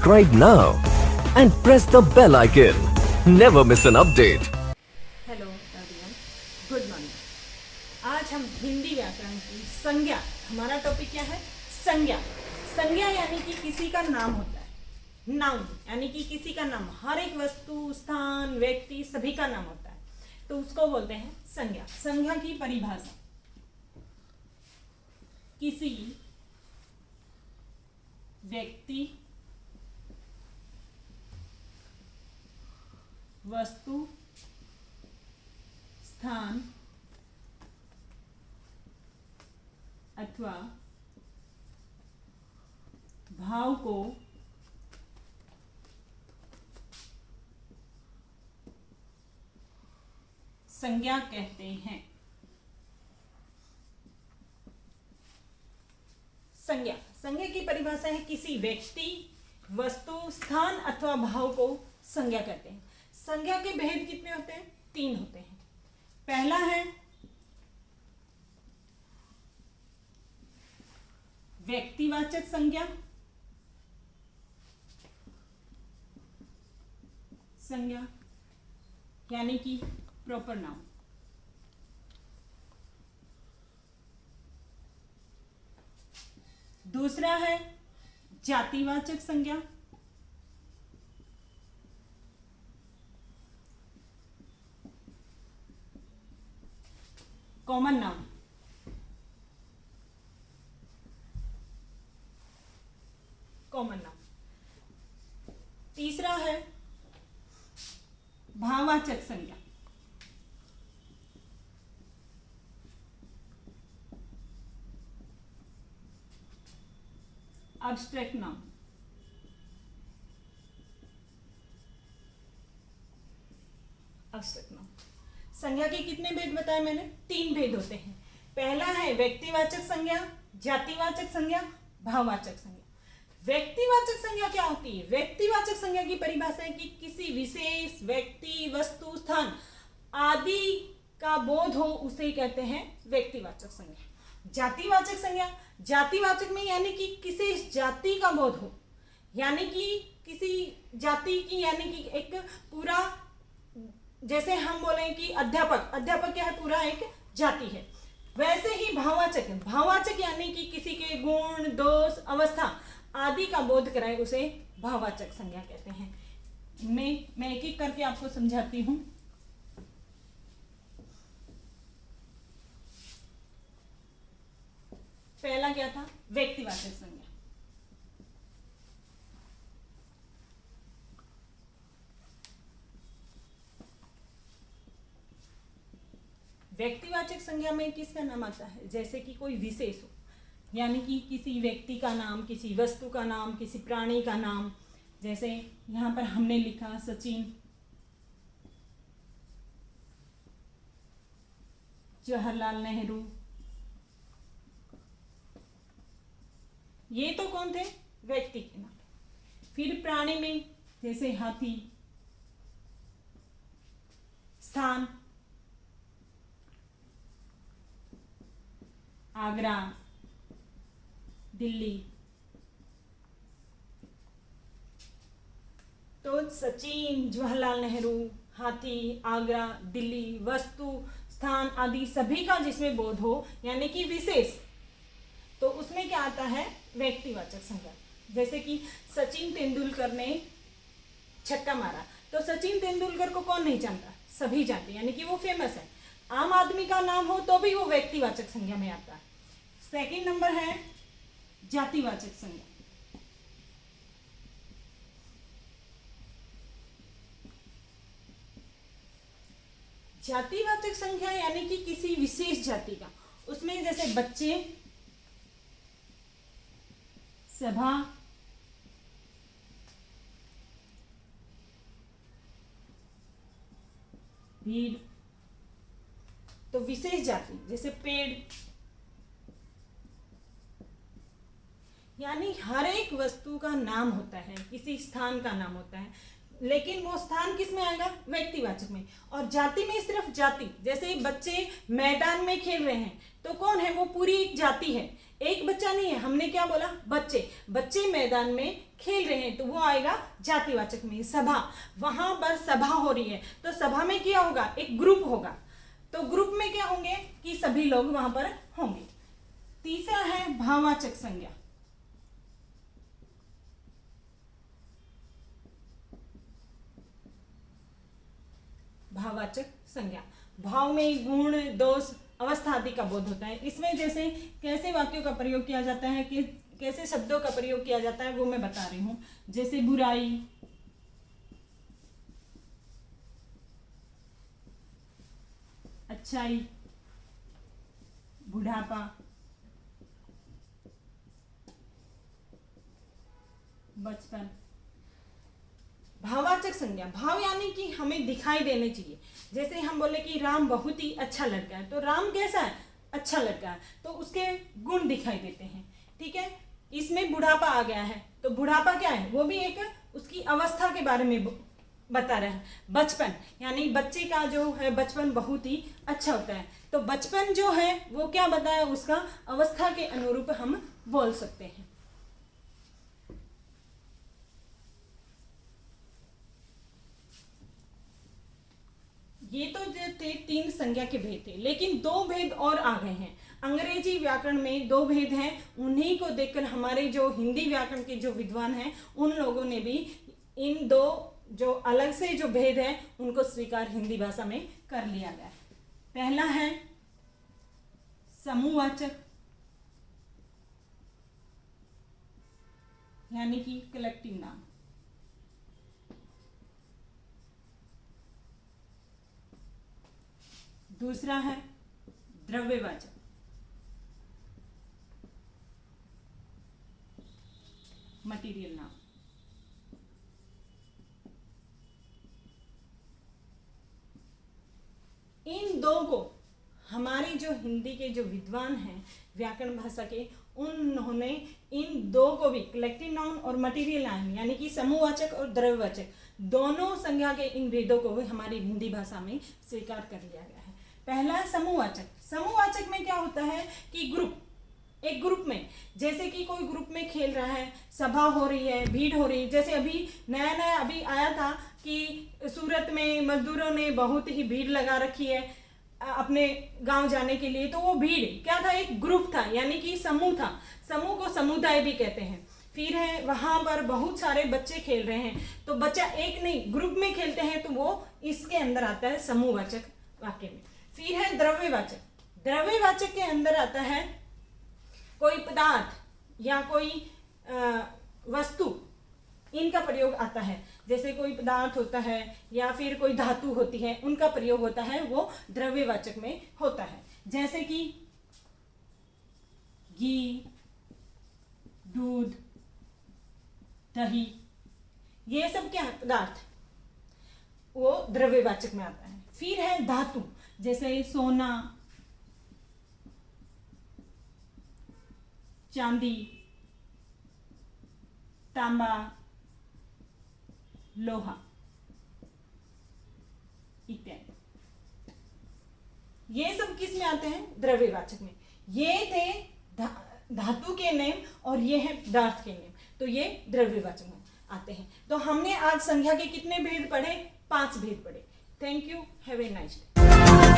subscribe now and press the bell icon. Never miss an update. Hello everyone, good morning. आज हम हिंदी व्याकरण की संज्ञा, हमारा टॉपिक क्या है? संज्ञा। संज्ञा यानी कि किसी का नाम होता है। नाउन यानी कि किसी का नाम, हर एक वस्तु, स्थान, व्यक्ति सभी का नाम होता है, तो उसको बोलते हैं संज्ञा। संज्ञा की परिभाषा: किसी व्यक्ति, वस्तु, स्थान अथवा भाव को संज्ञा कहते हैं। संज्ञा, संज्ञा की परिभाषा है किसी व्यक्ति, वस्तु, स्थान अथवा भाव को संज्ञा कहते हैं। संज्ञा के भेद कितने होते हैं? 3 होते हैं। पहला है व्यक्तिवाचक संज्ञा, संज्ञा यानी कि प्रॉपर नाउन। दूसरा है जातिवाचक संज्ञा, कॉमन नाउन। Common noun. तीसरा है भाववाचक संज्ञा, एब्स्ट्रैक्ट नाउन। Abstract noun. संज्ञा के कितने भेद बताए मैंने? 3 भेद होते हैं। पहला है व्यक्तिवाचक संज्ञा, जातिवाचक संज्ञा, भाववाचक संज्ञा। व्यक्तिवाचक संज्ञा क्या होती है? व्यक्तिवाचक संज्ञा की परिभाषा है कि किसी विशेष व्यक्ति, वस्तु, स्थान आदि का बोध हो, उसे कहते हैं व्यक्तिवाचक संज्ञा। जातिवाचक संज्ञा, जातिवाचक में यानी कि किसी जाति का बोध हो, यानी कि किसी जाति की, यानी कि एक पूरा, जैसे हम बोलें कि अध्यापक, अध्यापक क्या है? पूरा एक जाति है। वैसे ही भाववाचक है। भाववाचक यानी कि किसी के गुण, दोष, अवस्था आदि का बोध कराए, उसे भाववाचक संज्ञा कहते हैं। मैं एक एक करके आपको समझाती हूं। पहला क्या था? व्यक्तिवाचक संज्ञा। व्यक्तिवाचक संज्ञा में किसका नाम आता है? जैसे कि कोई विशेष हो, यानी कि किसी व्यक्ति का नाम, किसी वस्तु का नाम, किसी प्राणी का नाम। जैसे यहां पर हमने लिखा सचिन, जवाहरलाल नेहरू। ये तो कौन थे? व्यक्ति के नाम। फिर प्राणी में जैसे हाथी, स्थान आगरा, दिल्ली। तो सचिन, जवाहरलाल नेहरू, हाथी, आगरा, दिल्ली, वस्तु, स्थान आदि सभी का जिसमें बोध हो, यानी कि विशेष, तो उसमें क्या आता है? व्यक्तिवाचक संज्ञा। जैसे कि सचिन तेंदुलकर ने छक्का मारा, तो सचिन तेंदुलकर को कौन नहीं जानता? सभी जानते, यानी कि वो फेमस है। आम आदमी का नाम हो तो भी वो व्यक्तिवाचक संज्ञा में आता है। सेकंड नंबर है जातिवाचक संज्ञा। जातिवाचक संज्ञा यानी कि किसी विशेष जाति का, उसमें जैसे बच्चे, सभा, भीड़, तो विशेष जाति। जैसे पेड़, यानी हर एक वस्तु का नाम होता है, किसी स्थान का नाम होता है। लेकिन वो स्थान किस में आएगा? व्यक्तिवाचक में। और जाति में सिर्फ जाति, जैसे बच्चे मैदान में खेल रहे हैं तो कौन है? वो पूरी एक जाति है, एक बच्चा नहीं है। हमने क्या बोला? बच्चे, बच्चे मैदान में खेल रहे हैं तो वो आएगा जातिवाचक में। सभा, वहां पर सभा हो रही है तो सभा में क्या होगा? एक ग्रुप होगा, तो ग्रुप में क्या होंगे कि सभी लोग वहां पर होंगे। तीसरा है भाववाचक संज्ञा। भाववाचक संज्ञा, भाव में गुण, दोष, अवस्था आदि का बोध होता है। इसमें जैसे कैसे वाक्यों का प्रयोग किया जाता है, कि कैसे शब्दों का प्रयोग किया जाता है वो मैं बता रही हूं। जैसे बुराई, अच्छाई, बुढ़ापा, बचपन। भाववाचक संज्ञा, भाव यानी कि हमें दिखाई देने चाहिए। जैसे हम बोले कि राम बहुत ही अच्छा लड़का है, तो राम कैसा है? अच्छा लड़का है, तो उसके गुण दिखाई देते हैं। ठीक है, इसमें बुढ़ापा आ गया है तो बुढ़ापा क्या है? वो भी एक उसकी अवस्था के बारे में बता रहा है। बचपन यानी बच्चे का जो है बचपन बहुत ही अच्छा होता है, तो बचपन जो है वो क्या बताया? उसका अवस्था के अनुरूप हम बोल सकते हैं। ये तो जो थे 3 संज्ञा के भेद थे, लेकिन 2 भेद और आ गए हैं। अंग्रेजी व्याकरण में 2 भेद हैं, उन्हीं को देखकर हमारे जो हिंदी व्याकरण के जो विद्वान हैं उन लोगों ने भी इन 2 जो अलग से जो भेद है उनको स्वीकार हिंदी भाषा में कर लिया गया है। पहला है समूहवाचक यानी कि कलेक्टिव नाउन। दूसरा है द्रव्यवाचक, मटीरियल नाउन। इन 2 को हमारे जो हिंदी के जो विद्वान हैं व्याकरण भाषा के, उन्होंने इन 2 को भी कलेक्टिव नाउन और मटीरियल नाउन यानी कि समूहवाचक और द्रव्यवाचक दोनों संज्ञा के इन भेदों को भी हमारी हिंदी भाषा में स्वीकार कर लिया गया है। पहला है समूहवाचक। समूहवाचक में क्या होता है कि ग्रुप, एक ग्रुप में, जैसे कि कोई ग्रुप में खेल रहा है, सभा हो रही है, भीड़ हो रही है। जैसे अभी नया नया अभी आया था कि सूरत में मजदूरों ने बहुत ही भीड़ लगा रखी है अपने गांव जाने के लिए, तो वो भीड़ क्या था? एक ग्रुप था, यानी कि समूह था। समूह को समुदाय भी कहते हैं। फिर है वहां पर बहुत सारे बच्चे खेल रहे हैं, तो बच्चा एक नहीं ग्रुप में खेलते हैं, तो वो इसके अंदर आता है समूहवाचक वाक्य में। फिर है द्रव्यवाचक। द्रव्यवाचक के अंदर आता है कोई पदार्थ या कोई वस्तु, इनका प्रयोग आता है। जैसे कोई पदार्थ होता है या फिर कोई धातु होती है, उनका प्रयोग होता है, वो द्रव्यवाचक में होता है। जैसे कि घी, दूध, दही, ये सब क्या पदार्थ, वो द्रव्यवाचक में आता है। फिर है धातु, जैसे सोना, चांदी, तांबा, लोहा इत्यादि। ये सब किस में आते हैं? द्रव्यवाचक में। ये थे धातु के नेम और ये है पदार्थ के नेम, तो ये द्रव्यवाचक में आते हैं। तो हमने आज संख्या के कितने भेद पढ़े? 5 भेद पढ़े। Thank you, have a nice day.